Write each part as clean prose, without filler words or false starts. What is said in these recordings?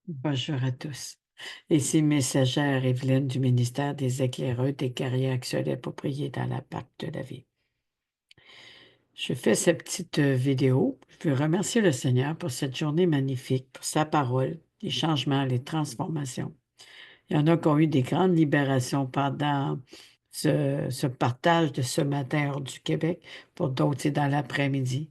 Bonjour à tous. Ici messagère Evelyne du ministère des Éclaireurs des carrières actuelles et appropriées dans la Parc de la vie. Je fais cette petite vidéo. Je veux remercier le Seigneur pour cette journée magnifique, pour sa parole, les changements, les transformations. Il y en a qui ont eu des grandes libérations pendant ce partage de ce matin hors du Québec. Pour d'autres, c'est dans l'après-midi.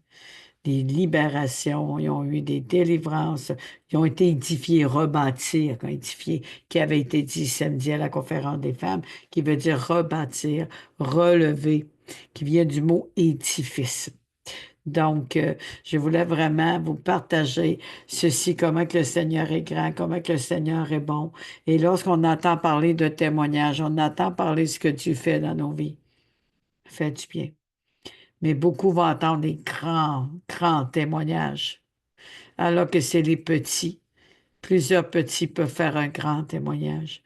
Des libérations, ils ont eu des délivrances, ils ont été édifiés, rebâtir, quand édifiés, qui avait été dit samedi à la conférence des femmes, qui veut dire rebâtir, relever, qui vient du mot édifice. Donc, je voulais vraiment vous partager ceci, comment que le Seigneur est grand, comment que le Seigneur est bon. Et lorsqu'on entend parler de témoignages, on entend parler de ce que Dieu fait dans nos vies. Fait du bien. Mais beaucoup vont entendre des grands, grands témoignages, alors que c'est les petits. Plusieurs petits peuvent faire un grand témoignage.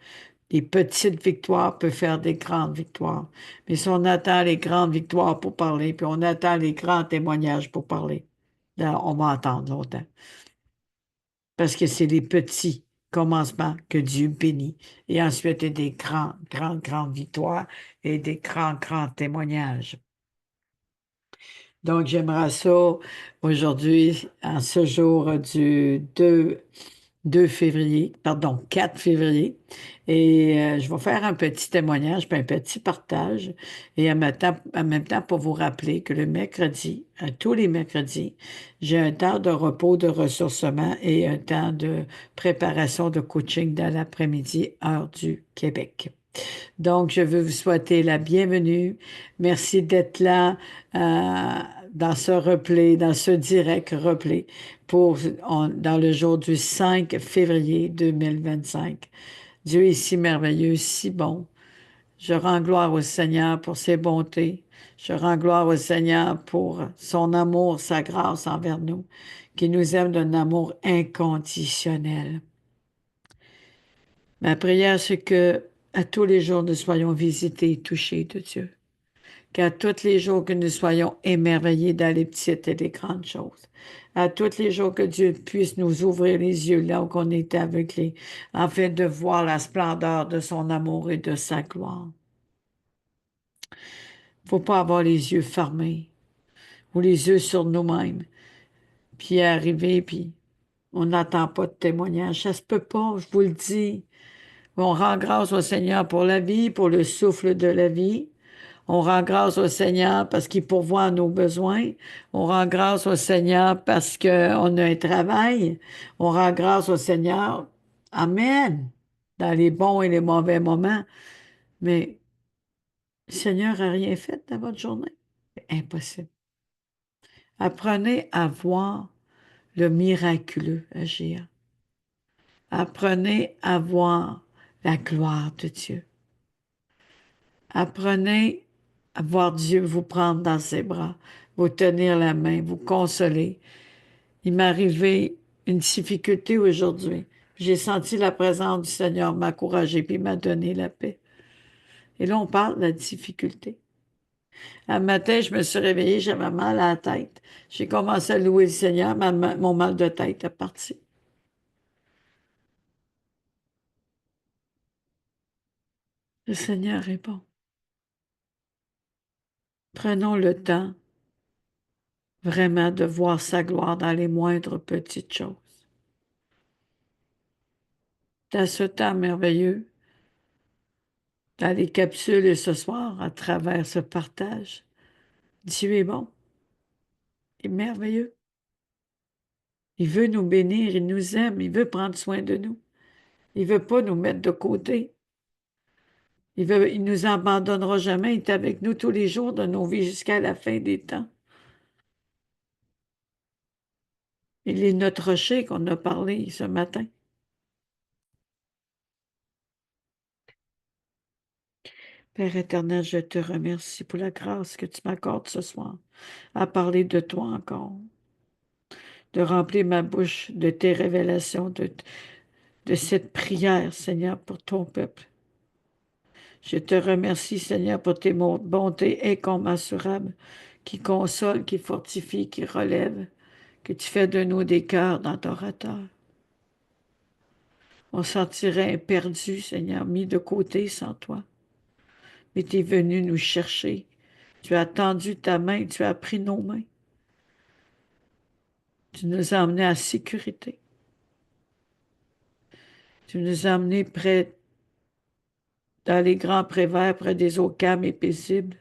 Les petites victoires peuvent faire des grandes victoires. Mais si on attend les grandes victoires pour parler, puis on attend les grands témoignages pour parler, là, on va attendre longtemps. Parce que c'est les petits commencements que Dieu bénit. Et ensuite, il y a des grands, grandes, grandes victoires et des grands, grands témoignages. Donc, j'aimerais ça aujourd'hui, en ce jour du 2 février, pardon, 4 février. Et je vais faire un petit témoignage, puis un petit partage. Et en même temps, pour vous rappeler que le mercredi, tous les mercredis, j'ai un temps de repos, de ressourcement et un temps de préparation de coaching dans l'après-midi, heure du Québec. Donc, je veux vous souhaiter la bienvenue. Merci d'être là dans ce replay, dans ce direct replay dans le jour du 5 février 2025. Dieu est si merveilleux, si bon. Je rends gloire au Seigneur pour ses bontés. Je rends gloire au Seigneur pour son amour, sa grâce envers nous, qui nous aime d'un amour inconditionnel. Ma prière, c'est que à tous les jours, nous soyons visités et touchés de Dieu. Qu'à tous les jours que nous soyons émerveillés dans les petites et les grandes choses. À tous les jours que Dieu puisse nous ouvrir les yeux là où on est aveuglés, afin de voir la splendeur de son amour et de sa gloire. Faut pas avoir les yeux fermés ou les yeux sur nous-mêmes, puis arriver, puis on n'attend pas de témoignage. Ça se peut pas, je vous le dis. On rend grâce au Seigneur pour la vie, pour le souffle de la vie. On rend grâce au Seigneur parce qu'il pourvoit à nos besoins. On rend grâce au Seigneur parce qu'on a un travail. On rend grâce au Seigneur. Amen. Dans les bons et les mauvais moments. Mais le Seigneur n'a rien fait dans votre journée. C'est impossible. Apprenez à voir le miraculeux agir. Apprenez à voir la gloire de Dieu. Apprenez à voir Dieu vous prendre dans ses bras, vous tenir la main, vous consoler. Il m'est arrivé une difficulté aujourd'hui. J'ai senti la présence du Seigneur m'encourager puis m'a donné la paix. Et là, on parle de la difficulté. Un matin, je me suis réveillée, j'avais mal à la tête. J'ai commencé à louer le Seigneur, mon mal de tête est parti. Le Seigneur est bon. Prenons le temps vraiment de voir sa gloire dans les moindres petites choses. Dans ce temps merveilleux, dans les capsules et ce soir, à travers ce partage, Dieu est bon, il est merveilleux. Il veut nous bénir, il nous aime, il veut prendre soin de nous. Il veut pas nous mettre de côté. Il nous abandonnera jamais, il est avec nous tous les jours de nos vies jusqu'à la fin des temps. Il est notre rocher qu'on a parlé ce matin. Père éternel, je te remercie pour la grâce que tu m'accordes ce soir à parler de toi encore, de remplir ma bouche de tes révélations, de cette prière, Seigneur, pour ton peuple. Je te remercie, Seigneur, pour tes bontés incommensurables qui consolent, qui fortifient, qui relèvent, que tu fais de nous des cœurs d'adorateurs. On se sentirait perdu, Seigneur, mis de côté sans toi. Mais tu es venu nous chercher. Tu as tendu ta main, tu as pris nos mains. Tu nous as emmenés en sécurité. Tu nous as emmenés près, dans les grands préverts, près des eaux calmes et paisibles.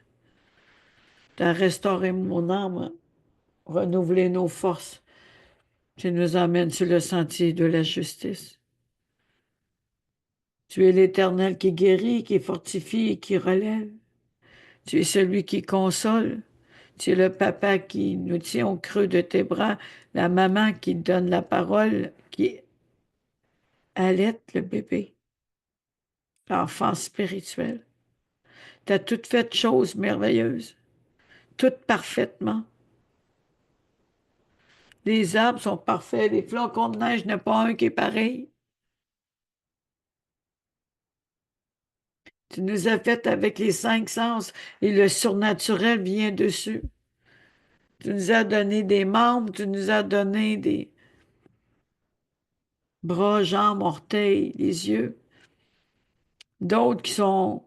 Tu as restauré mon âme, renouvelé nos forces. Tu nous emmènes sur le sentier de la justice. Tu es l'Éternel qui guérit, qui fortifie et qui relève. Tu es celui qui console. Tu es le papa qui nous tient au creux de tes bras, la maman qui donne la parole, qui allaite le bébé, l'enfant spirituel. Tu as toutes fait choses merveilleuses, toutes parfaitement. Les arbres sont parfaits, les flocons de neige, il n'y en a pas un qui est pareil. Tu nous as fait avec les cinq sens et le surnaturel vient dessus. Tu nous as donné des membres, tu nous as donné des bras, jambes, orteils, les yeux. D'autres qui ont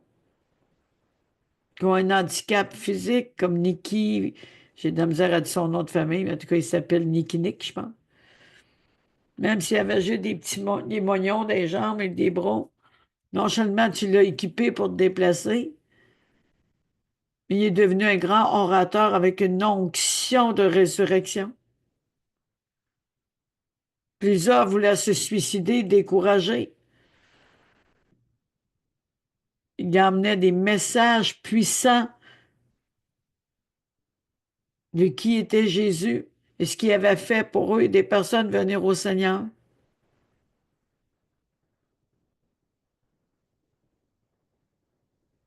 un handicap physique, comme Nikki. J'ai de la misère à dire son nom de famille, mais en tout cas, il s'appelle Nicky Nick, je pense. Même s'il avait juste des moignons, des jambes et des bras, non seulement tu l'as équipé pour te déplacer, mais il est devenu un grand orateur avec une onction de résurrection. Plusieurs voulaient se suicider, découragés. Il amenait des messages puissants de qui était Jésus et ce qu'il avait fait pour eux et des personnes venir au Seigneur.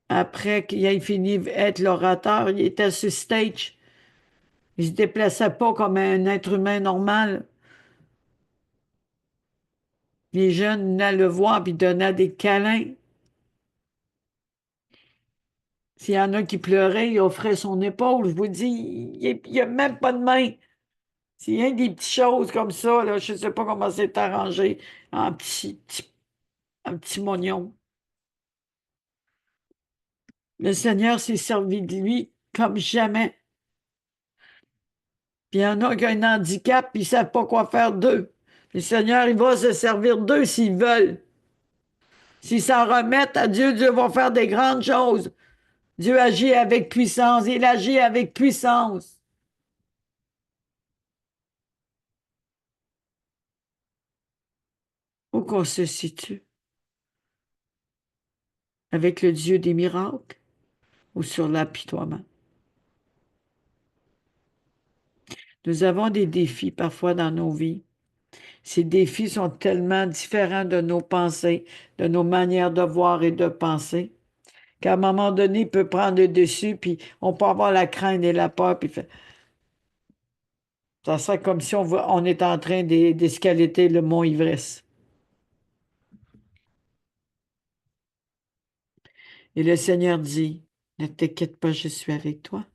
Après qu'il ait fini d'être l'orateur, il était sur stage. Il se déplaçait pas comme un être humain normal. Les jeunes venaient le voir puis donnaient des câlins. S'il y en a qui pleuraient, il offrait son épaule. Je vous dis, il n'y a même pas de main. S'il y a des petites choses comme ça, là, je ne sais pas comment c'est arrangé en petit mognon. Le Seigneur s'est servi de lui comme jamais. Puis il y en a qui ont un handicap, puis ils ne savent pas quoi faire d'eux. Le Seigneur, il va se servir d'eux s'ils veulent. S'ils s'en remettent à Dieu, Dieu va faire des grandes choses. Dieu agit avec puissance. Il agit avec puissance. Où qu'on se situe? Avec le Dieu des miracles ou sur l'apitoiement? Nous avons des défis parfois dans nos vies. Ces défis sont tellement différents de nos pensées, de nos manières de voir et de penser, qu'à un moment donné, il peut prendre le dessus, puis on peut avoir la crainte et la peur, puis ça serait comme si on est en train d'escalader le mont Ivresse. Et le Seigneur dit, ne t'inquiète pas, je suis avec toi.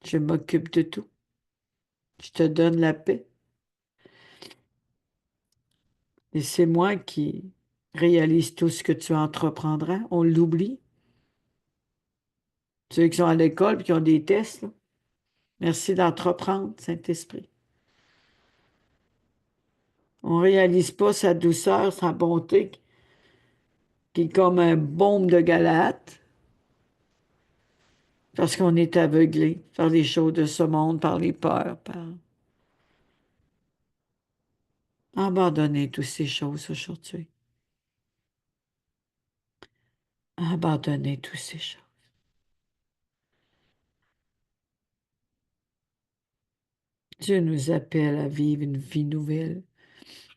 Je m'occupe de tout. Je te donne la paix. Et c'est moi qui réalise tout ce que tu entreprendras. On l'oublie. Ceux qui sont à l'école et qui ont des tests, là. Merci d'entreprendre, Saint-Esprit. On ne réalise pas sa douceur, sa bonté, qui est comme un baume de Galate, parce qu'on est aveuglé par les choses de ce monde, par les peurs, par abandonner toutes ces choses aujourd'hui. Abandonner toutes ces choses. Dieu nous appelle à vivre une vie nouvelle.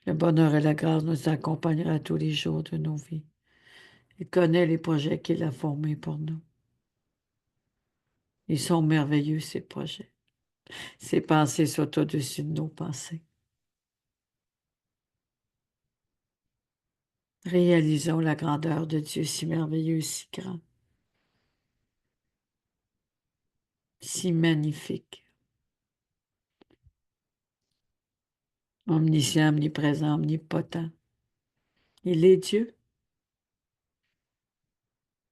Le bonheur et la grâce nous accompagnera tous les jours de nos vies. Il connaît les projets qu'il a formés pour nous. Ils sont merveilleux, ces projets. Ces pensées sont au-dessus de nos pensées. Réalisons la grandeur de Dieu si merveilleux, si grand, si magnifique, omniscient, omniprésent, omnipotent. Il est Dieu.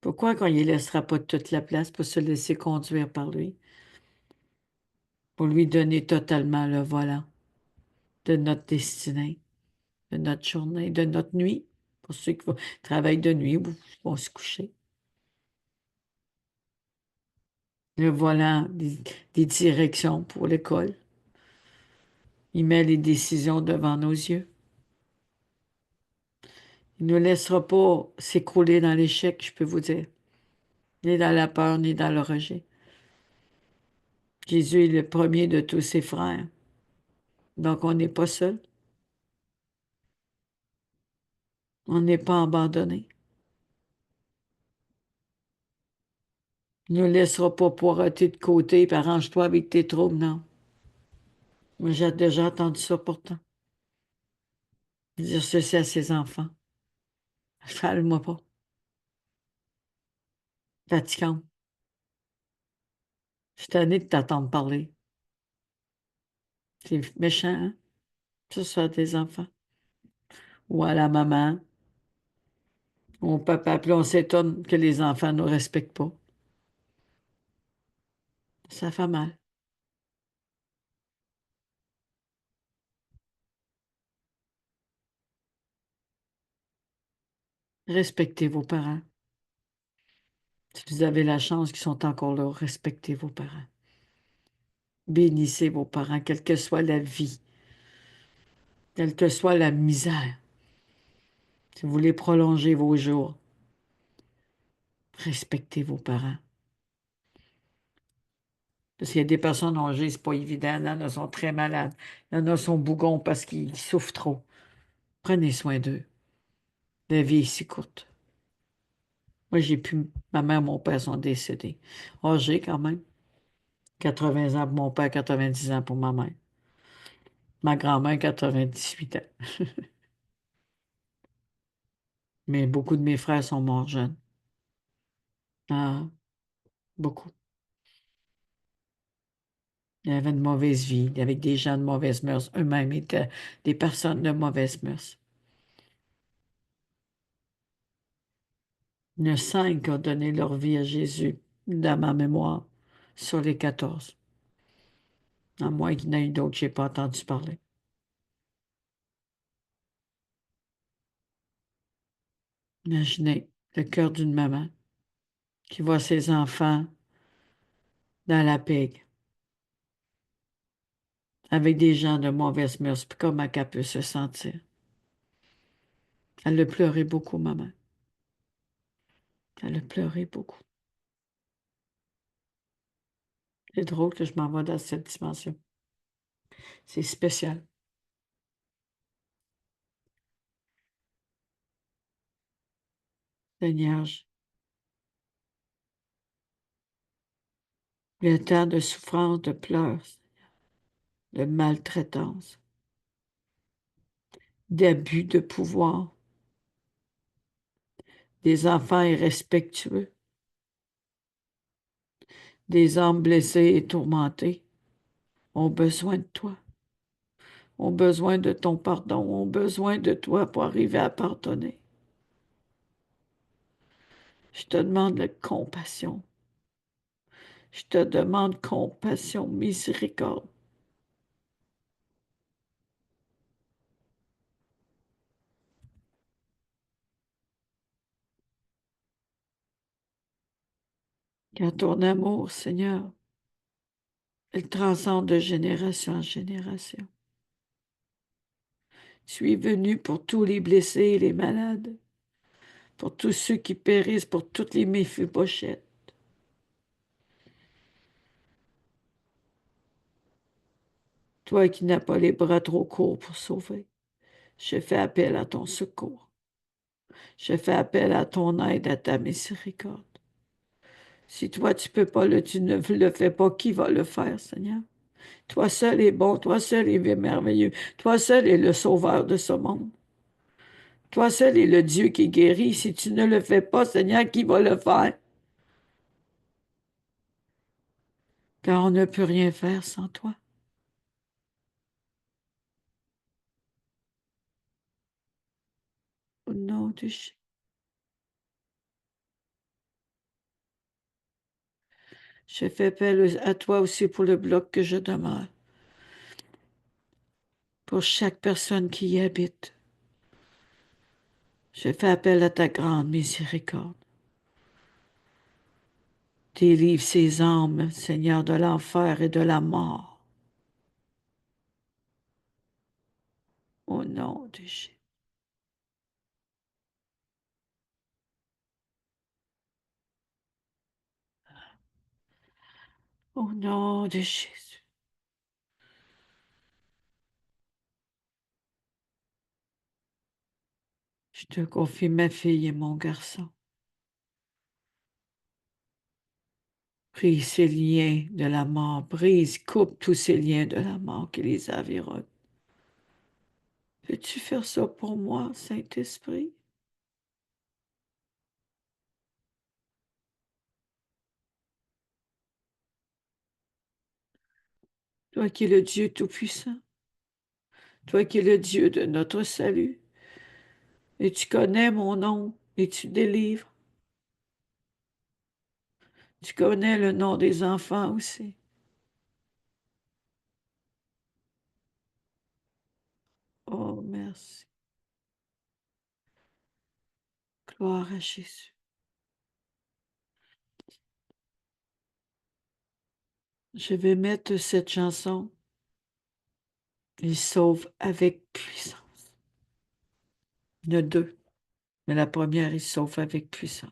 Pourquoi qu'on ne laissera pas toute la place pour se laisser conduire par lui, pour lui donner totalement le volant de notre destinée, de notre journée, de notre nuit, pour ceux qui travaillent de nuit ou vont se coucher. Le volant des directions pour l'école. Il met les décisions devant nos yeux. Il ne nous laissera pas s'écrouler dans l'échec, je peux vous dire, ni dans la peur, ni dans le rejet. Jésus est le premier de tous ses frères. Donc, on n'est pas seul. On n'est pas abandonné. Il ne nous laissera pas poireauter de côté, puis arrange-toi avec tes troubles, non. Moi, j'ai déjà entendu ça pourtant. Dire ceci à ses enfants. Parle-moi pas. Fatigante. Je suis tannée de t'entendre parler. C'est méchant, hein? Ça, soit à tes enfants. Ou à la maman, ou au papa, puis on s'étonne que les enfants ne nous respectent pas. Ça fait mal. Respectez vos parents. Si vous avez la chance qu'ils sont encore là, respectez vos parents. Bénissez vos parents, quelle que soit la vie, quelle que soit la misère. Si vous voulez prolonger vos jours, respectez vos parents. Parce qu'il y a des personnes âgées, c'est pas évident. Il y en a sont très malades. Il y en a sont bougons parce qu'ils souffrent trop. Prenez soin d'eux. La vie est si courte. Moi, j'ai pu. Ma mère et mon père sont décédés. Âgés quand même. 80 ans pour mon père, 90 ans pour ma mère. Ma grand-mère, 98 ans. Mais beaucoup de mes frères sont morts jeunes. Ah, beaucoup. Ils avaient une mauvaise vie, avec des gens de mauvaise mœurs. Eux-mêmes étaient des personnes de mauvaise mœurs. Il y en a 5 qui ont donné leur vie à Jésus, dans ma mémoire, sur les 14. À moins qu'il y en ait d'autres que je n'ai pas entendu parler. Imaginez le cœur d'une maman qui voit ses enfants dans la pigue, avec des gens de mauvaise mœurs, puis comment elle peut se sentir. Elle a pleuré beaucoup, maman. Elle a pleuré beaucoup. C'est drôle que je m'en vais dans cette dimension. C'est spécial. Seigneur, le temps de souffrance, de pleurs, de maltraitance, d'abus de pouvoir, des enfants irrespectueux, des âmes blessées et tourmentées ont besoin de toi, ont besoin de ton pardon, ont besoin de toi pour arriver à pardonner. Je te demande la compassion. Je te demande compassion, miséricorde. Car ton amour, Seigneur, il transcende de génération en génération. Tu es venu pour tous les blessés et les malades, pour tous ceux qui périssent, pour toutes les Méphibosheth. Toi qui n'as pas les bras trop courts pour sauver, je fais appel à ton secours. Je fais appel à ton aide, à ta miséricorde. Si toi, tu peux pas tu ne le fais pas, qui va le faire, Seigneur? Toi seul est bon, toi seul est merveilleux, toi seul est le sauveur de ce monde. Toi seul est le Dieu qui guérit. Si tu ne le fais pas, Seigneur, qui va le faire? Car on ne peut rien faire sans toi. Au nom de Jésus. Je fais appel à toi aussi pour le bloc que je demeure. Pour chaque personne qui y habite. Je fais appel à ta grande miséricorde. Délivre ces âmes, Seigneur, de l'enfer et de la mort. Au nom de Jésus. Au nom de Jésus. Je te confie ma fille et mon garçon. Brise ces liens de la mort. Brise, coupe tous ces liens de la mort qui les environnent. Peux-tu faire ça pour moi, Saint-Esprit? Toi qui es le Dieu Tout-Puissant. Toi qui es le Dieu de notre salut. Et tu connais mon nom et tu délivres. Tu connais le nom des enfants aussi. Oh, merci. Gloire à Jésus. Je vais mettre cette chanson. Il sauve avec puissance. Il y en a deux, mais la première, il sauve avec puissance.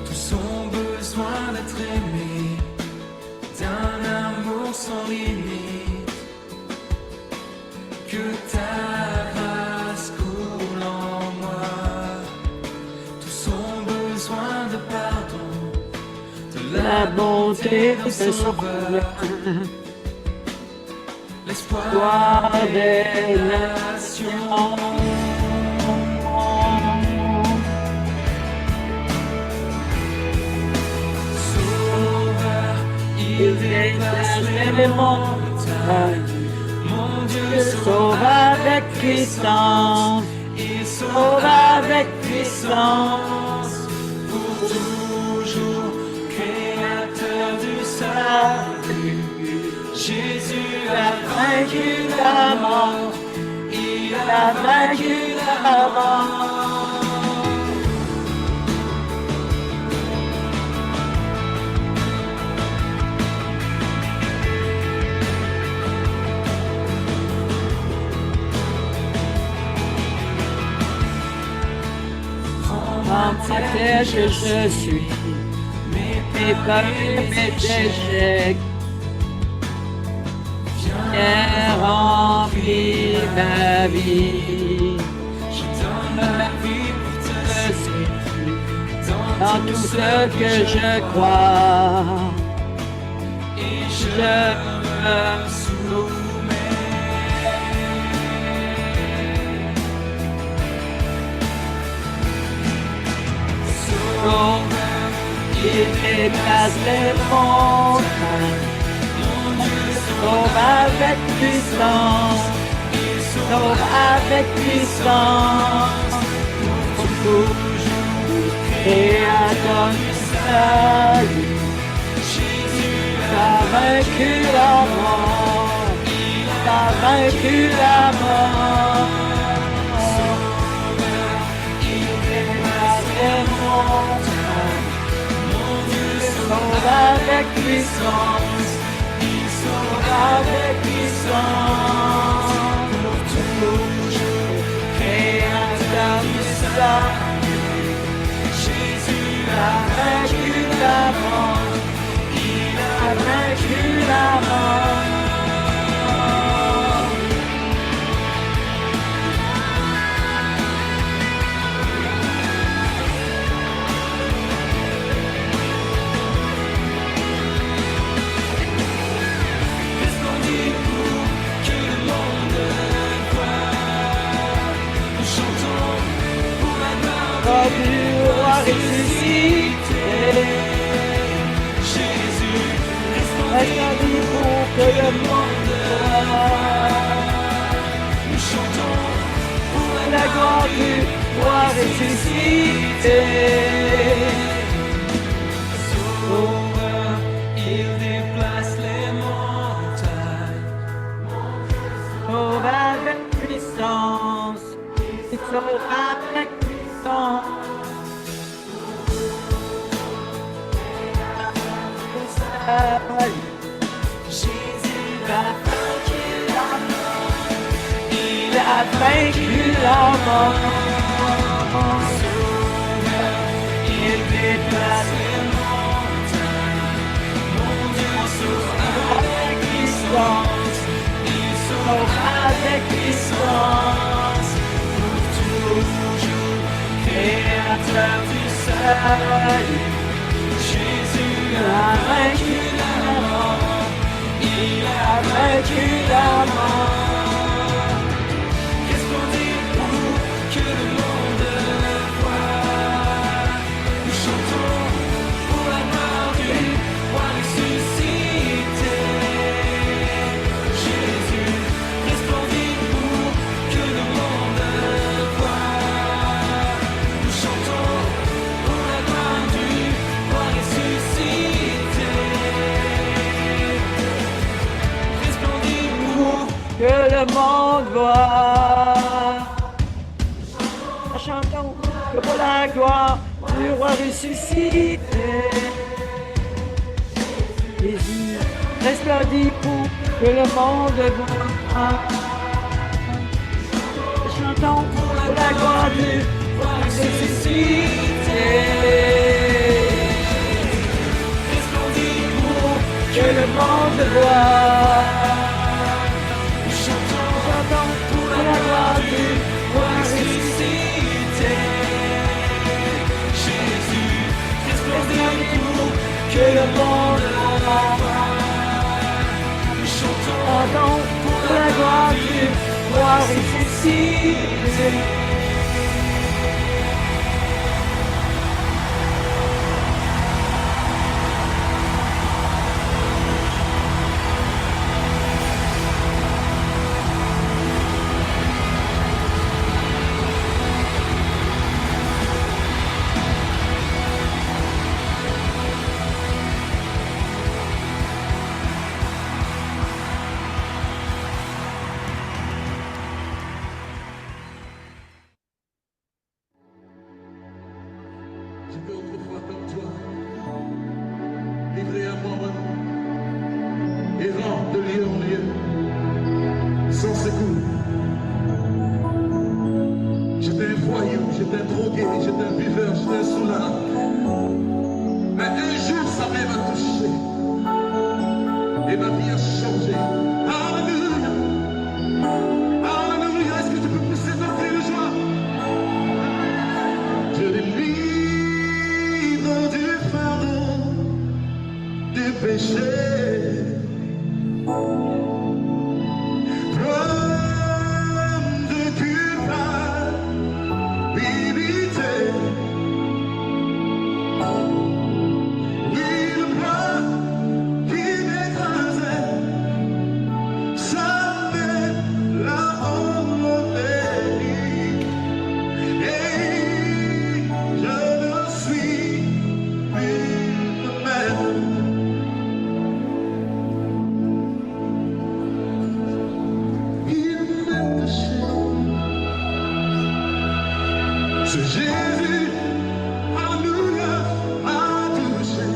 Tous ont besoin d'être aimés, d'un amour sans limite. Que ta grâce coule en moi. Tous ont besoin de pardon, de La bonté d'un de son sauveur, l'espoir gloire des des nations. Sauveur, il dépasse les montagnes. Mon Dieu sauve avec puissance. il Sauve sauve avec puissance. pour toujours, créateur du salut. Jésus a Vaincu la mort. il A a vaincu la mort. En ta tête je suis. Mes peurs, mes échecs. Viens remplir ma vie. Je donne ma vie pour te suivre Dans tout ce que je crois. et Je me sauve. Il dépasse les montagnes. Sauve avec puissance. Sauve avec puissance. Pour toujours. Créateur du salut. T'as vaincu la mort. T'as vaincu la mort. avec puissance, il sauve avec puissance, pour toujours, créateur du salut. Jésus a vaincu la mort, il a vaincu la mort. Du roi ressuscité, Jésus resplendit pour que le monde voie. Nous chantons pour la gloire du roi ressuscité. Sauveur, il déplace les montagnes. Sauve avec puissance, il sauve avec puissance. Jésus a vaincu la mort, il a vaincu la mort. Sauveur, il déplace les montagnes. Mon Dieu sauve avec puissance, il sauve avec puissance, pour toujours, créateur du salut. Jésus a vaincu la mort, il a vaincu la mort. Qu'est-ce qu'on dit pour que le monde voie? Nous chantons pour la gloire du roi ressuscité. Jésus resplendit pour que le monde voie. Nous chantons pour la gloire du roi ressuscité. Resplendit pour que le monde voit. Chantons que pour la gloire du roi ressuscité. Jésus resplendit pour que le monde voit. Chantons pour la gloire du roi ressuscité. Resplendit pour que le monde voit. Chantons pour la gloire du roi ressuscité. Jésus resplendit pour que le monde voit. Chantons pour la gloire du roi ressuscité. J'étais autrefois comme toi, livré à moi-même, errant de lieu en lieu, sans secours. J'étais un voyou, j'étais un drogué, j'étais un buveur, j'étais un soulard. Mais un jour, sa main m'a touché et ma vie a changé. Alléluia! Alléluia! Est-ce que tu peux pousser ton cri de joie? Je délivre du fardeau du péché. Plein de culpabilité. Oui, le poids qui m'écrasait, ça me l'a enlevé. Et je ne suis plus le même. Il m'a touché. Ce Jésus, alléluia, m'a touché.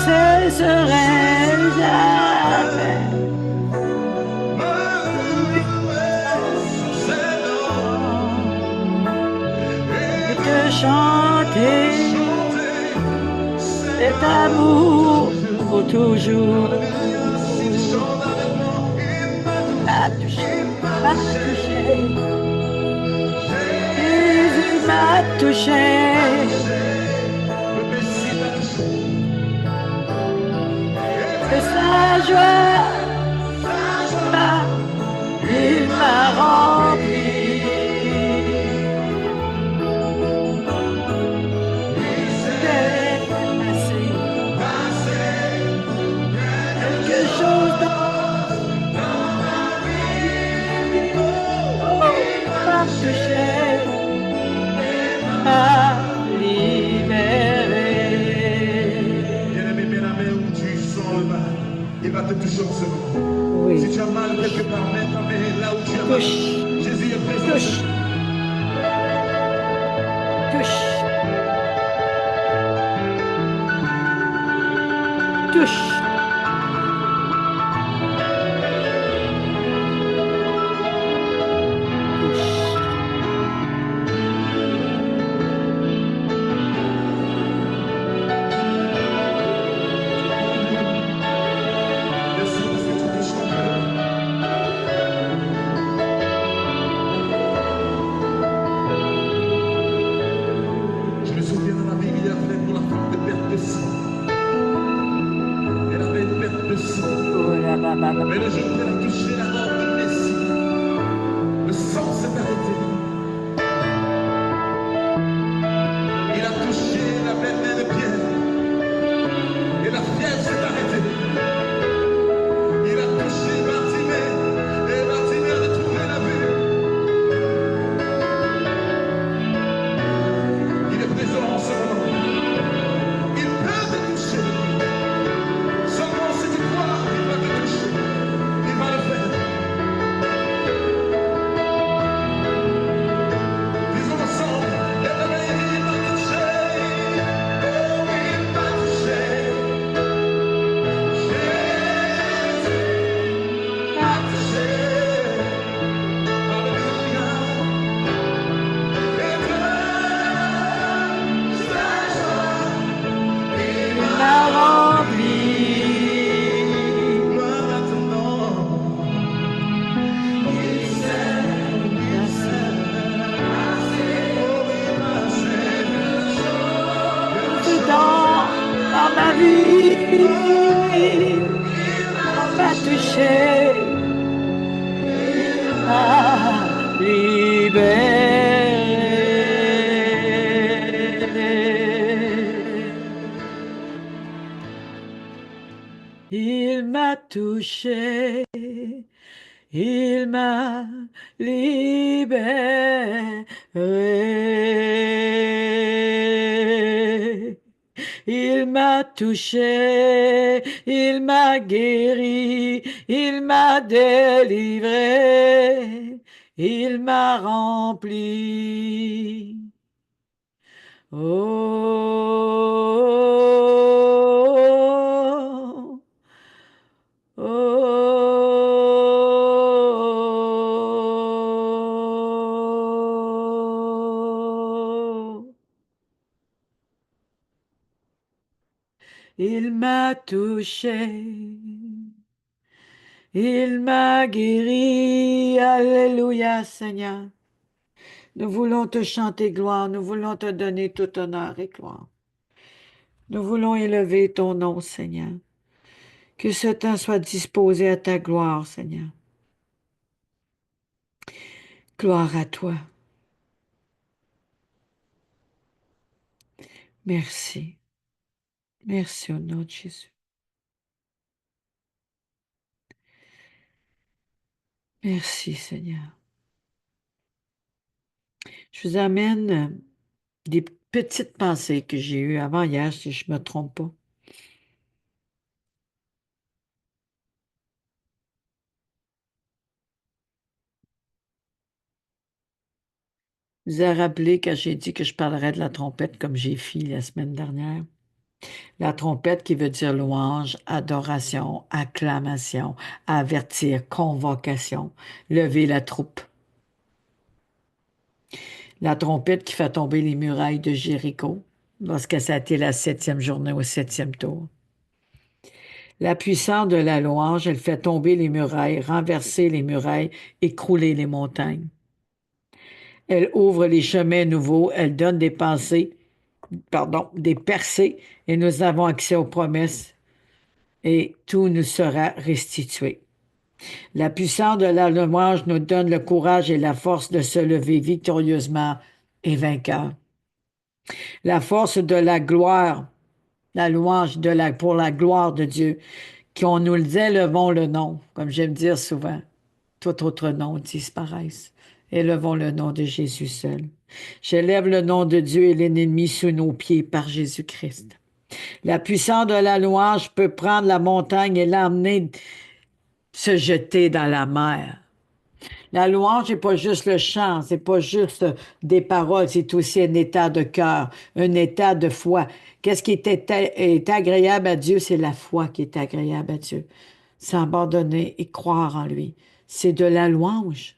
cesserai jamais de te chanter cet amour pour toujours. M'a touché, m'a touché, Jésus m'a touché. Que sa joie, il m'a rempli. C'est passé quelque chose dans m'a touché, m'a libéré. Bien-aimé, mets la main où tu sens le mal. Il va te toucher en ce moment. Oui. Si tu as mal quelque part, mets ta main là où tu as mal. Touche, Jésus est présent. touche, touche, touche. Merci parce que tu touches ton cœur. Je me souviens dans la Bible, il y avait pour la femme de perte de sang. Elle avait une perte de sang. Oh là là là là. Mais le jour où elle a touché la robe de Messie, le sang s'est arrêté. Il a touché la belle main de Pierre. Et la fièvre s'est arrêtée. Il a touché Bartimée. Et Bartimée a retrouvé la vue. Il est présent en ce moment. Il peut te toucher. Seulement si tu crois, il va te toucher. Il va le faire. Disons ensemble, il m'a touché. Oh, il m'a touché. Jésus m'a touché. Alléluia. Et de sa joie, il Il m'a m'a rempli. moi maintenant. Il sait, il sait, oh, il m'a fait Dans ma vie, on m'a touché, m'a libéré. Il m'a touché, il m'a libéré. Il m'a touché, il m'a guéri, il m'a délivré, il m'a rempli. Oh, oh, il m'a touché, il m'a guéri. Alléluia, Seigneur. Nous voulons te chanter gloire, nous voulons te donner tout honneur et gloire. Nous voulons élever ton nom, Seigneur. Que ce temps soit disposé à ta gloire, Seigneur. Gloire à toi. Merci. Merci au nom de Jésus. Merci, Seigneur. Je vous amène des petites pensées que j'ai eues avant hier, si je ne me trompe pas. Je vous ai rappelé quand j'ai dit que je parlerais de la trompette comme j'ai fait la semaine dernière. La trompette qui veut dire louange, adoration, acclamation, avertir, convocation, lever la troupe. La trompette qui fait tomber les murailles de Jéricho lorsque ça a été la 7e journée au 7e tour. La puissance de la louange, elle fait tomber les murailles, renverser les murailles, écrouler les montagnes. Elle ouvre les chemins nouveaux, elle donne des pensées, des percées, et nous avons accès aux promesses, et tout nous sera restitué. La puissance de la louange nous donne le courage et la force de se lever victorieusement et vainqueur. La force de la gloire, la louange pour la gloire de Dieu, qu'on nous le élevons le nom, comme j'aime dire souvent. Tout autre nom disparaisse. Élevons le nom de Jésus seul. J'élève le nom de Dieu et l'ennemi sous nos pieds par Jésus-Christ. La puissance de la louange peut prendre la montagne et l'emmener se jeter dans la mer. La louange n'est pas juste le chant, c'est pas juste des paroles, c'est aussi un état de cœur, un état de foi. Qu'est-ce qui est agréable à Dieu? C'est la foi qui est agréable à Dieu. S'abandonner et croire en lui. C'est de la louange.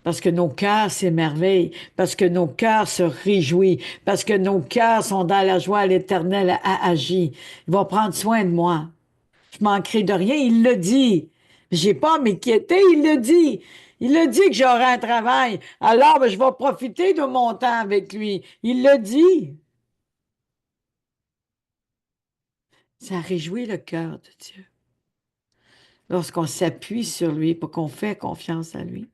Parce que nos cœurs s'émerveillent, parce que nos cœurs se réjouissent, parce que nos cœurs sont dans la joie, l'Éternel a agi. Il va prendre soin de moi. Je manquerai de rien, il le dit. J'ai pas à m'inquiéter, il le dit. Il le dit que j'aurai un travail. Alors, je vais profiter de mon temps avec lui. Il le dit. Ça réjouit le cœur de Dieu. Lorsqu'on s'appuie sur lui pour qu'on fait confiance à lui.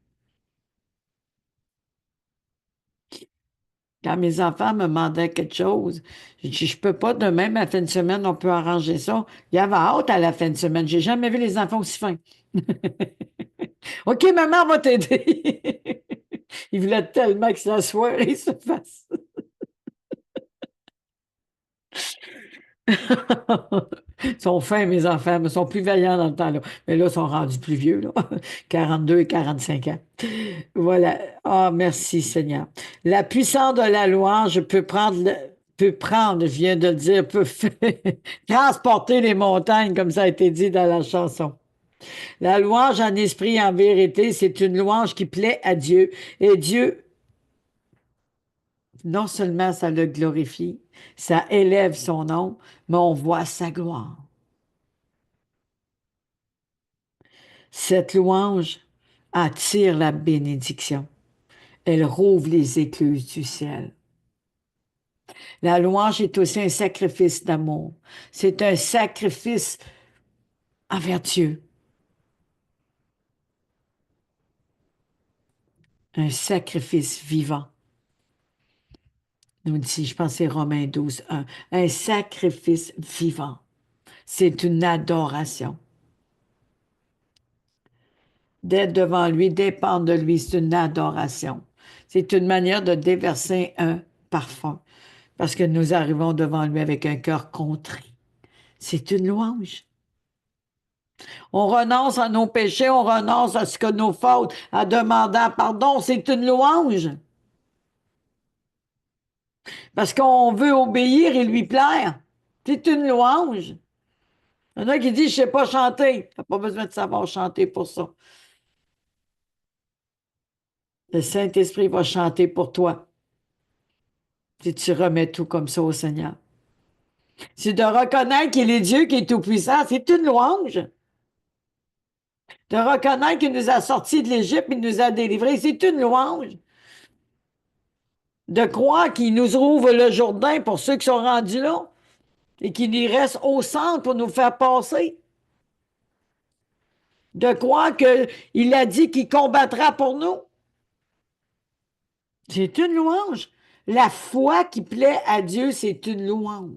Quand mes enfants me demandaient quelque chose, je dis, je peux pas demain, mais à la fin de semaine, on peut arranger ça. Il y avait hâte à la fin de semaine. J'ai jamais vu les enfants aussi fins. OK, maman va t'aider. Il voulait tellement que sa soirée se fasse. Ils sont fins, mes enfants, mais ils sont plus vaillants dans le temps-là. Mais là, ils sont rendus plus vieux, là. 42 et 45 ans. Voilà. Ah, merci, Seigneur. La puissance de la louange je viens de le dire, transporter les montagnes, comme ça a été dit dans la chanson. La louange en esprit et en vérité, c'est une louange qui plaît à Dieu. Et Dieu, non seulement ça le glorifie, ça élève son nom, mais on voit sa gloire. Cette louange attire la bénédiction. Elle rouvre les écluses du ciel. La louange est aussi un sacrifice d'amour. C'est un sacrifice envers Dieu. Un sacrifice vivant. Nous dit, je pense que c'est Romains 12, 1. Un sacrifice vivant. C'est une adoration. D'être devant lui, dépendre de lui, c'est une adoration. C'est une manière de déverser un parfum. Parce que nous arrivons devant lui avec un cœur contrit. C'est une louange. On renonce à nos péchés, on renonce à ce que nos fautes, en demandant pardon, c'est une louange. Parce qu'on veut obéir et lui plaire. C'est une louange. Il y en a qui disent, je ne sais pas chanter. Tu n'as pas besoin de savoir chanter pour ça. Le Saint-Esprit va chanter pour toi. Si tu remets tout comme ça au Seigneur. C'est de reconnaître qu'il est Dieu qui est tout-puissant. C'est une louange. De reconnaître qu'il nous a sortis de l'Égypte, il nous a délivrés. C'est une louange. De croire qu'il nous ouvre le Jourdain pour ceux qui sont rendus là et qu'il y reste au centre pour nous faire passer. De croire qu'il a dit qu'il combattra pour nous. C'est une louange. La foi qui plaît à Dieu, c'est une louange.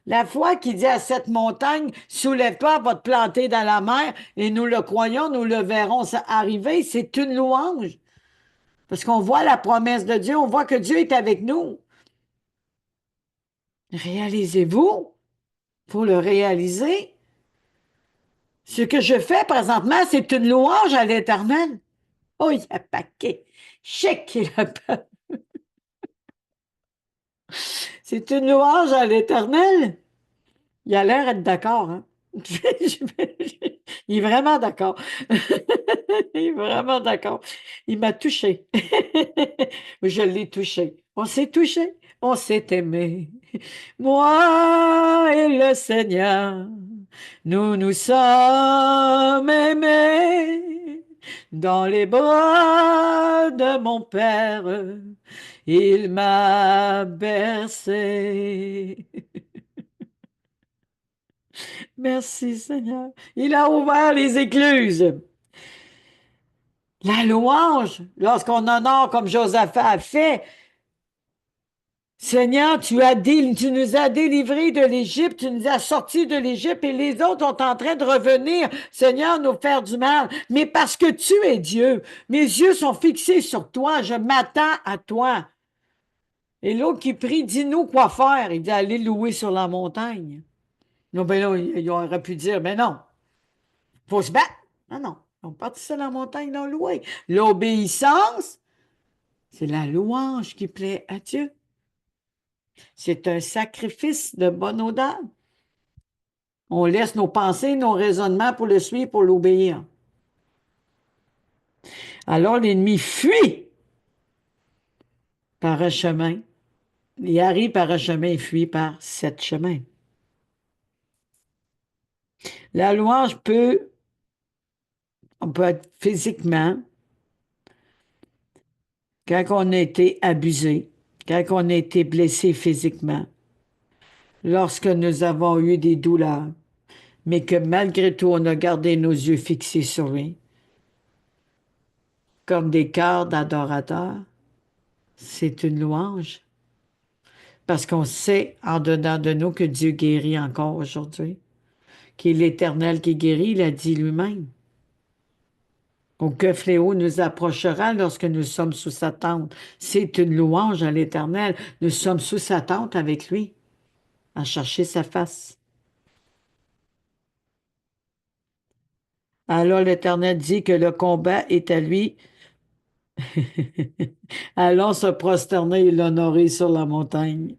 La foi qui dit à cette montagne, soulève-toi, va te planter dans la mer, et nous le croyons, nous le verrons arriver, c'est une louange. Parce qu'on voit la promesse de Dieu, on voit que Dieu est avec nous. Réalisez-vous, il faut le réaliser. Ce que je fais présentement, c'est une louange à l'Éternel. Oh, il y a un paquet. Chèque, C'est une louange à l'Éternel. Il a l'air d'être d'accord, hein? Il est vraiment d'accord. Il est vraiment d'accord. Il m'a touché. Je l'ai touché. On s'est touché. On s'est aimé. Moi et le Seigneur, nous nous sommes aimés dans les bras de mon Père. Il m'a bercé. Merci Seigneur. Il a ouvert les écluses. La louange, lorsqu'on honore comme Josaphat a fait, Seigneur, tu nous as délivrés de l'Égypte, tu nous as sortis de l'Égypte et les autres sont en train de revenir, Seigneur, nous faire du mal. Mais parce que tu es Dieu, mes yeux sont fixés sur toi, je m'attends à toi. Et l'autre qui prie, dis-nous quoi faire. Il dit, allez louer sur la montagne. Non, ben là, il aurait pu dire, mais non, faut se battre. Non, non, on partit sur la montagne, non, louer. L'obéissance, c'est la louange qui plaît à Dieu. C'est un sacrifice de bonne odeur. On laisse nos pensées, nos raisonnements pour le suivre, pour l'obéir. Alors l'ennemi fuit par un chemin. Il arrive par un chemin et fuit par sept chemins. La louange on peut être physiquement, quand on a été abusé, quand on a été blessé physiquement, lorsque nous avons eu des douleurs, mais que malgré tout, on a gardé nos yeux fixés sur lui, comme des cœurs d'adorateurs, c'est une louange. Parce qu'on sait en dedans de nous que Dieu guérit encore aujourd'hui, qu'il est l'Éternel qui guérit, il a dit lui-même. Aucun fléau nous approchera lorsque nous sommes sous sa tente. C'est une louange à l'Éternel. Nous sommes sous sa tente avec lui, à chercher sa face. Alors l'Éternel dit que le combat est à lui. Allons se prosterner et l'honorer sur la montagne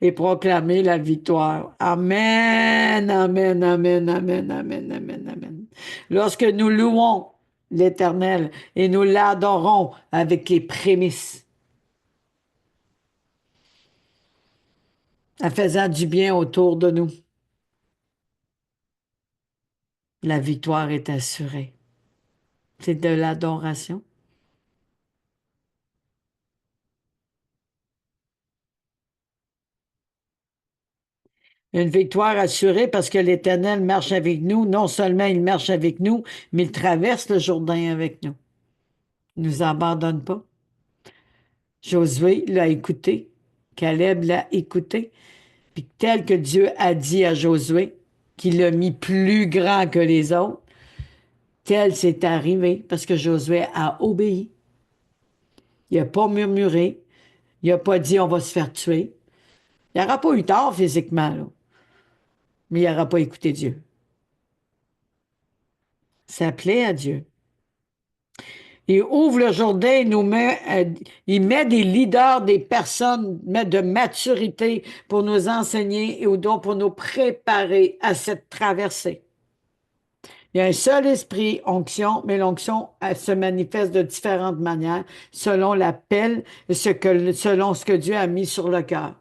et proclamer la victoire. Amen, amen, amen, amen, amen, amen, amen. Lorsque nous louons l'Éternel et nous l'adorons avec les prémices, en faisant du bien autour de nous, la victoire est assurée. C'est de l'adoration. Une victoire assurée parce que l'Éternel marche avec nous. Non seulement il marche avec nous, mais il traverse le Jourdain avec nous. Il ne nous abandonne pas. Josué l'a écouté. Caleb l'a écouté. Puis tel que Dieu a dit à Josué, qu'il l'a mis plus grand que les autres, tel c'est arrivé parce que Josué a obéi. Il n'a pas murmuré. Il n'a pas dit on va se faire tuer. Il n'aura pas eu tort physiquement, là, mais il n'aura pas écouté Dieu. Ça plaît à Dieu. Il ouvre le Jourdain, il met des leaders, des personnes de maturité pour nous enseigner et donc pour nous préparer à cette traversée. Il y a un seul esprit, onction, mais l'onction se manifeste de différentes manières selon l'appel, selon ce que Dieu a mis sur le cœur.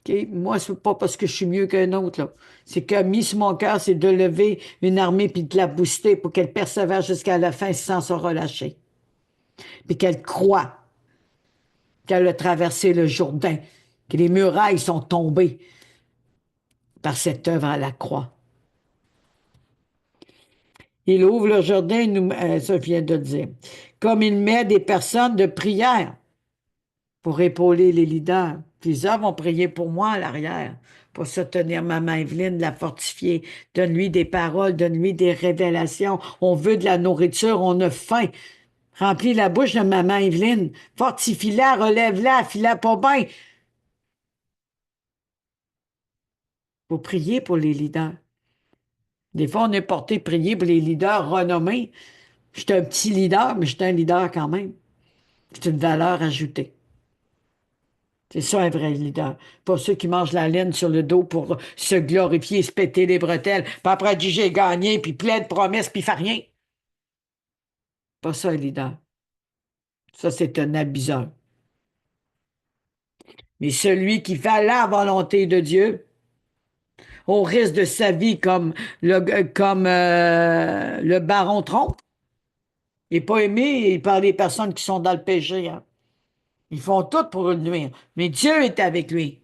Okay? Moi, c'est pas parce que je suis mieux qu'un autre, là. C'est que mis sur mon cœur, c'est de lever une armée puis de la booster pour qu'elle persévère jusqu'à la fin sans se relâcher. Puis qu'elle croit qu'elle a traversé le Jourdain, que les murailles sont tombées par cette œuvre à la croix. Il ouvre le Jourdain, ça je viens de le dire, comme il met des personnes de prière pour épauler les leaders. Plusieurs vont prier pour moi à l'arrière, pour soutenir maman Evelyne, la fortifier. Donne-lui des paroles, donne-lui des révélations. On veut de la nourriture, on a faim. Remplis la bouche de maman Evelyne. Fortifie-la, relève-la, file-la pas bien. Faut prier pour les leaders. Des fois, on est porté prier pour les leaders renommés. Je suis un petit leader, mais je suis un leader quand même. C'est une valeur ajoutée. C'est ça un vrai leader. Pas ceux qui mangent la laine sur le dos pour se glorifier, se péter les bretelles, puis après dire j'ai gagné, puis plein de promesses, puis il fait rien. Pas ça un leader. Ça, c'est un abuseur. Mais celui qui fait la volonté de Dieu, au risque de sa vie comme le baron Trump, il n'est pas aimé par les personnes qui sont dans le péché. Hein. Ils font tout pour le nuire. Mais Dieu est avec lui.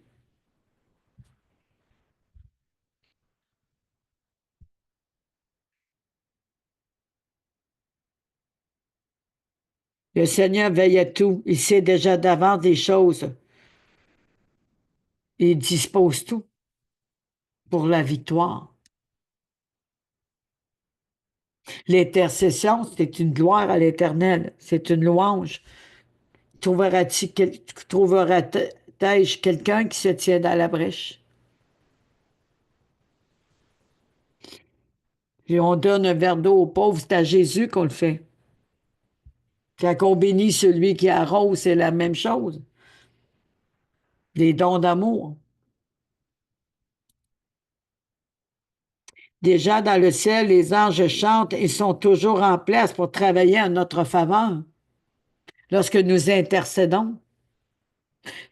Le Seigneur veille à tout. Il sait déjà d'avance des choses. Il dispose tout pour la victoire. L'intercession, c'est une gloire à l'Éternel. C'est une louange. Trouverai-je quelqu'un qui se tient dans la brèche? Et on donne un verre d'eau aux pauvres, c'est à Jésus qu'on le fait. Quand on bénit celui qui arrose, c'est la même chose. Des dons d'amour. Déjà dans le ciel, les anges chantent et sont toujours en place pour travailler en notre faveur. Lorsque nous intercédons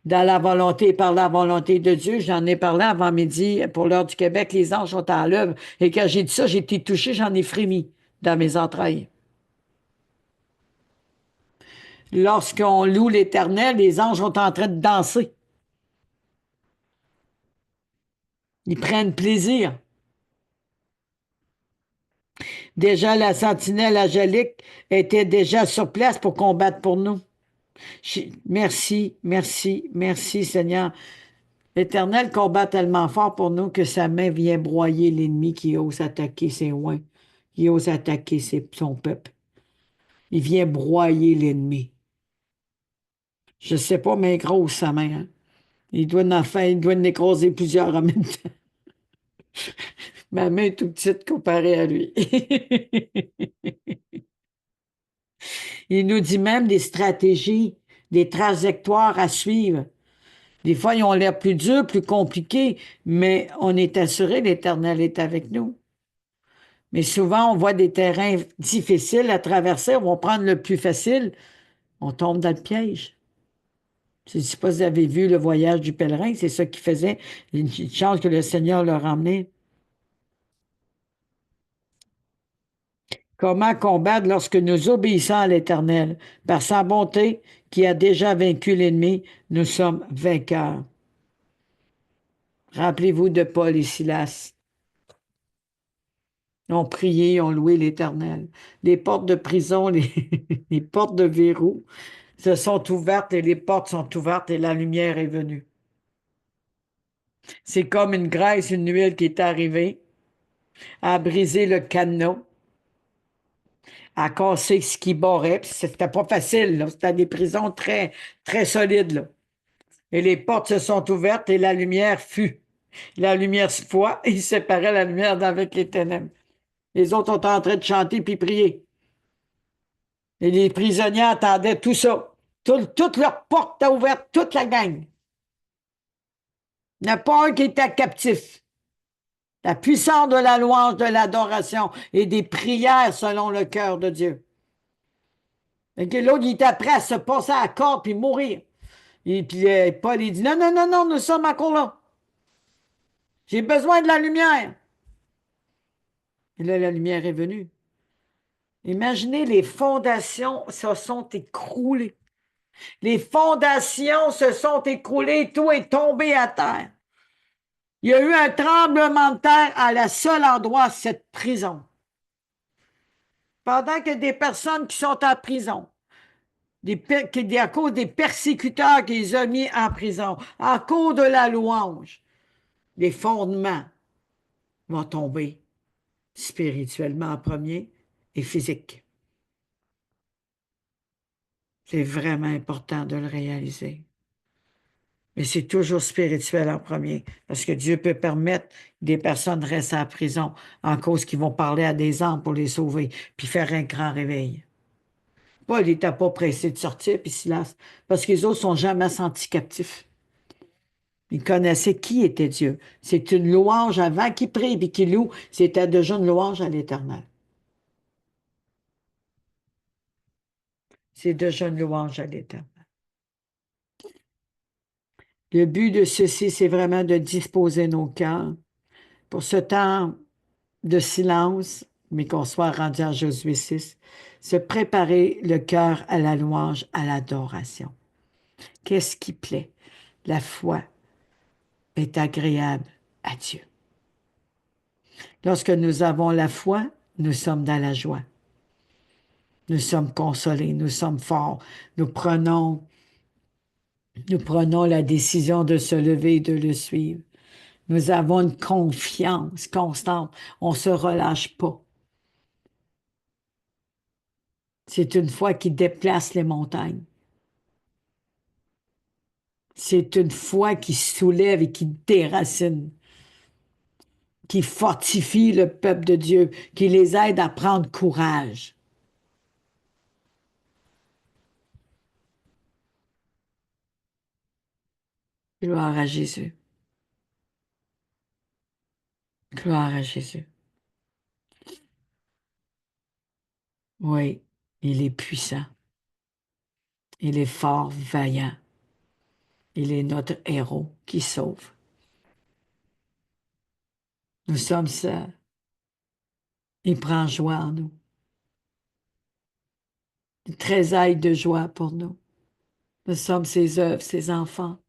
dans la volonté et par la volonté de Dieu, j'en ai parlé avant midi pour l'heure du Québec, les anges sont à l'œuvre. Et quand j'ai dit ça, j'ai été touché, j'en ai frémi dans mes entrailles. Lorsqu'on loue l'Éternel, les anges sont en train de danser. Ils prennent plaisir. Déjà, la sentinelle angélique était déjà sur place pour combattre pour nous. Merci, merci, merci Seigneur. L'Éternel combat tellement fort pour nous que sa main vient broyer l'ennemi qui ose attaquer ses oins, qui ose attaquer son peuple. Il vient broyer l'ennemi. Je ne sais pas, mais grosse sa main. Hein? Il doit en écraser plusieurs en même temps. Ma main est tout petite comparée à lui. Il nous dit même des stratégies, des trajectoires à suivre. Des fois, ils ont l'air plus durs, plus compliqués, mais on est assuré, l'Éternel est avec nous. Mais souvent, on voit des terrains difficiles à traverser, on va prendre le plus facile, on tombe dans le piège. Je ne sais pas si vous avez vu le voyage du pèlerin, c'est ça qu'il faisait, une chance que le Seigneur leur emmenait. Comment combattre lorsque nous obéissons à l'Éternel? Par sa bonté qui a déjà vaincu l'ennemi, nous sommes vainqueurs. Rappelez-vous de Paul et Silas. Ils ont prié, ils ont loué l'Éternel. Les portes de prison, les portes de verrou se sont ouvertes et les portes sont ouvertes et la lumière est venue. C'est comme une graisse, une huile qui est arrivée, a brisé le cadenas, a cassé ce qui barrait. C'était pas facile, là. C'était des prisons très, très solides, là. Et les portes se sont ouvertes et la lumière fut. La lumière se foi, il séparait la lumière d'avec les ténèbres. Les autres sont en train de chanter puis prier. Et les prisonniers attendaient tout ça. Toutes leurs portes étaient ouvertes, toute la gang. Il n'y en a pas un qui était captif. La puissance de la louange, de l'adoration et des prières selon le cœur de Dieu. Et que l'autre, il était prêt à se passer à la corde puis mourir. Et puis Paul, il dit, non, non, non, non, nous sommes encore là. J'ai besoin de la lumière. Et là, la lumière est venue. Imaginez, les fondations se sont écroulées. Les fondations se sont écroulées, tout est tombé à terre. Il y a eu un tremblement de terre à la seul endroit, cette prison. Pendant que des personnes qui sont en prison, à cause des persécuteurs qui les ont mis en prison, à cause de la louange, les fondements vont tomber spirituellement en premier et physique. C'est vraiment important de le réaliser. Mais c'est toujours spirituel en premier, parce que Dieu peut permettre que des personnes restent en prison en cause qu'ils vont parler à des anges pour les sauver, puis faire un grand réveil. Paul n'était pas pressé de sortir, puis Silas, parce que les autres sont jamais sentis captifs. Ils connaissaient qui était Dieu. C'est une louange avant qu'ils prient et qu'ils louent. C'était déjà une louange à l'Éternel. C'est déjà une louange à l'Éternel. Le but de ceci, c'est vraiment de disposer nos cœurs pour ce temps de silence, mais qu'on soit rendu à Josué 6, se préparer le cœur à la louange, à l'adoration. Qu'est-ce qui plaît? La foi est agréable à Dieu. Lorsque nous avons la foi, nous sommes dans la joie. Nous sommes consolés, nous sommes forts. Nous prenons, nous prenons la décision de se lever et de le suivre. Nous avons une confiance constante. On ne se relâche pas. C'est une foi qui déplace les montagnes. C'est une foi qui soulève et qui déracine, qui fortifie le peuple de Dieu, qui les aide à prendre courage. Gloire à Jésus. Gloire à Jésus. Oui, il est puissant. Il est fort, vaillant. Il est notre héros qui sauve. Nous sommes ça. Il prend joie en nous. Il tressaille de joie pour nous. Nous sommes ses œuvres, ses enfants.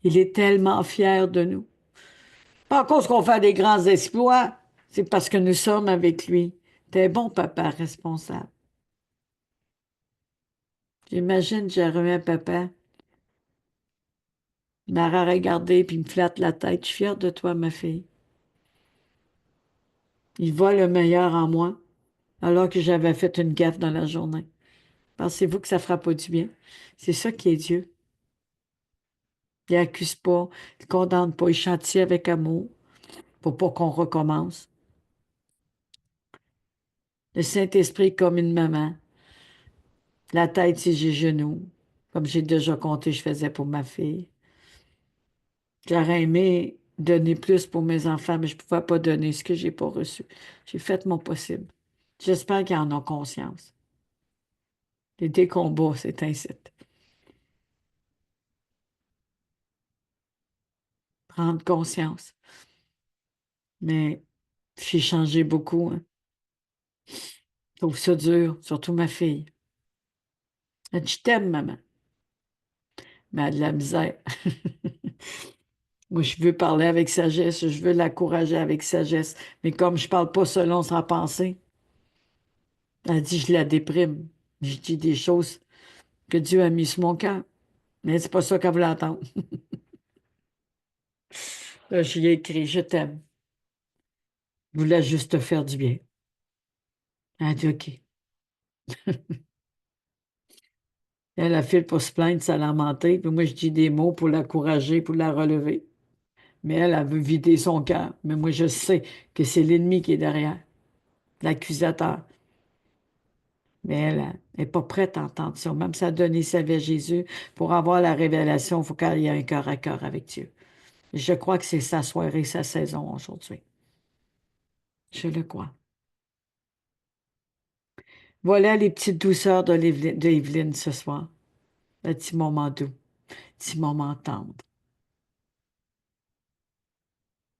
Il est tellement fier de nous. Pas à cause qu'on fait des grands exploits, c'est parce que nous sommes avec lui. T'es un bon papa responsable. J'imagine, j'aurais un papa. Il m'aurait regardé puis il me flatte la tête. Je suis fière de toi, ma fille. Il voit le meilleur en moi, alors que j'avais fait une gaffe dans la journée. Pensez-vous que ça fera pas du bien? C'est ça qui est Dieu. Il n'accuse pas, il ne condamne pas, il châtie avec amour pour pas qu'on recommence. Le Saint-Esprit comme une maman. La tête, c'est les genoux. Comme j'ai déjà compté, je faisais pour ma fille. J'aurais aimé donner plus pour mes enfants, mais je ne pouvais pas donner ce que j'ai pas reçu. J'ai fait mon possible. J'espère qu'ils en ont conscience. Et des combats, c'est ainsi. Prendre conscience. Mais j'ai changé beaucoup. Hein. Je trouve ça dur, surtout ma fille. Elle dit, je t'aime, maman. Mais elle a de la misère. Moi, je veux parler avec sagesse, je veux l'encourager avec sagesse. Mais comme je parle pas selon sa pensée, elle dit, je la déprime. Je dis des choses que Dieu a mis sur mon cœur. Mais c'est pas ça qu'elle voulait entendre. Là, je lui ai écrit, je t'aime. Je voulais juste te faire du bien. Elle a dit, OK. Elle a fait pour se plaindre, ça l'a menté. Puis moi, je dis des mots pour l'encourager, pour la relever. Mais elle veut vider son cœur. Mais moi, je sais que c'est l'ennemi qui est derrière, l'accusateur. Mais elle n'est pas prête à entendre ça. Même si elle a donné sa vie à Jésus, pour avoir la révélation, il faut qu'elle ait un cœur à cœur avec Dieu. Je crois que c'est sa soirée, sa saison aujourd'hui. Je le crois. Voilà les petites douceurs de Evelyne ce soir. Un petit moment doux, un petit moment tendre.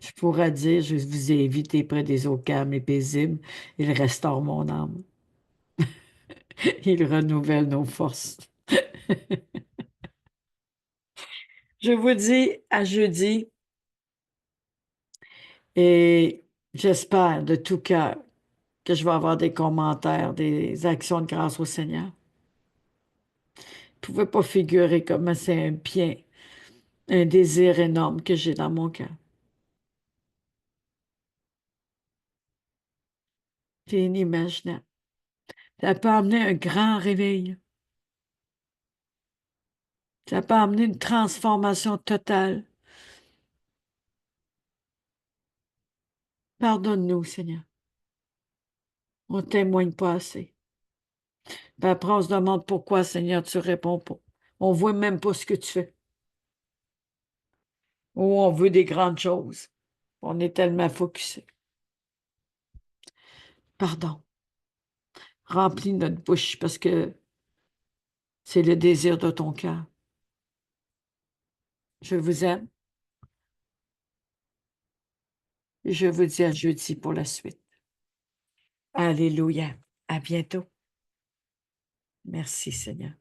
Je pourrais dire, je vous ai évité près des eaux calmes et paisibles. Il restaure mon âme. Il renouvelle nos forces. Je vous dis à jeudi et j'espère de tout cœur que je vais avoir des commentaires, des actions de grâce au Seigneur. Vous ne pouvez pas figurer comment c'est un bien, un désir énorme que j'ai dans mon cœur. C'est inimaginable. Ça peut amener un grand réveil. Ça peut amener une transformation totale. Pardonne-nous, Seigneur. On ne témoigne pas assez. Puis après, on se demande pourquoi, Seigneur, tu réponds pas. On voit même pas ce que tu fais. Ou on veut des grandes choses. On est tellement focusé. Pardon. Remplis notre bouche parce que c'est le désir de ton cœur. Je vous aime. Et je vous dis à jeudi pour la suite. Alléluia. À bientôt. Merci, Seigneur.